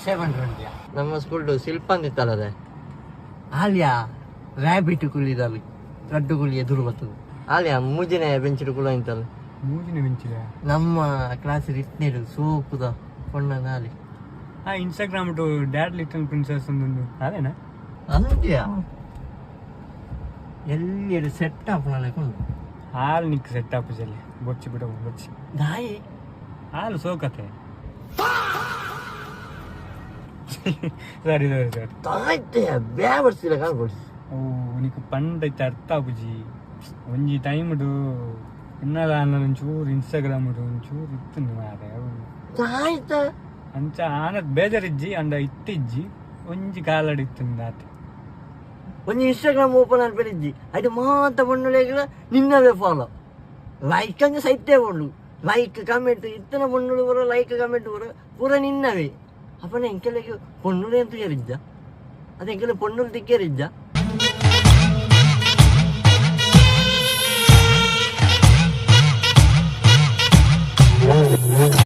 ಸೇವಂಡ್ರಂದ್ಯಾ ನಮ್ಮ ಸ್ಕೂಲ್ ಶಿಲ್ಪ ಅಂದಿತ್ತಲ್ಲ ಅದೇ ಆಲಿಯಾ ರ್ಯಾಬಿಟ್ ಕುಳಿದಲ್ಲಿ ರಡ್ಡು ಕುಳಿ ಎದುರು ಬರ್ತದೆ ಅಲ್ಲಿಯ ಮೂಜಿನ ಬೆಂಚಿಡು ಕೂಡ ಇಂತಲ್ಲ ಮೂಜಿನ ಬೆಂಚಿದ ನಮ್ಮ ಕ್ಲಾಸ್ ಇಟ್ನೇರು ಸೋಪುದ ಕೊಂಡ ಅಲ್ಲಿ Instagram to dad little princess ಒಂದೊಂದು ಅದೇನಾ ಅಂದ್ಯಾ ಎಲ್ಲಿ ಸೆಟ್ ಅಪ್ ಕೊಂಡು ಹಾಲು ನಿಕ್ ಸೆಟ್ ಅಪ್ ಜಲ್ಲಿ ಬೊಚ್ಚಿ ಬಿಡ ಬೊಚ್ಚಿ ದಾಯಿ ಹಾಲು ಸೋಕತೆ ಸರಿ ಸರಿ ಸರಿ ತಾಯ್ತೆ ಬ್ಯಾ ಬರ್ಸಿಲ್ಲ ಕಾಣ್ಕೊಡಿ ಓ ನಿಕ್ ಪಂಡೈತೆ ಅರ್ಥ ಆಪುಜಿ ಒಂಜಿ ಟೈಮ್ಡು ಇನ್ನಲ್ಲ ಒಂಚೂರು ಇನ್ಸ್ಟಾಗ್ರಾಮ್ ಒಂಚೂರು ಇತ್ತು ಮಾರೆ ತಾಯ್ತ ಅಂಚ ಆನದ್ ಬೇಜಾರಿಜ್ಜಿ ಅಂಡ ಇತ್ತಿಜ್ಜಿ ಒಂಜಿ ಕಾಲಡಿತ್ತು ಆತ ಒಂದು ಇನ್ಸ್ಟಾಗ್ರಾಮ್ ಓಪನ್ ಅನ್ಪೇಳಿದ್ದಿ ಅದು ಮಾತ ಬಣ್ಣುಳೆಗಳ ನಿನ್ನವೇ ಫಾಲೋ ಲೈಕ್ ಹಂಗೆ ಸೈತೇ ಕೊಂಡು ಲೈಕ್ ಕಮೆಂಟ್ ಇತ್ತನ ಬಣ್ಣುಳು ಬರೋ ಲೈಕ್ ಕಮೆಂಟ್ ಬರೋ ಪೂರ ನಿನ್ನವೇ ಅಪ್ಪನ ಎಂಕೆಲೆಗೆ ಪೊಣ್ಣುಳೆ ಅಂತ ಏರಿದ್ದ ಅದು ಎಂಕೆಲೆ ಪೊಣ್ಣುಳು ತಿಕ್ಕೇರಿದ್ದ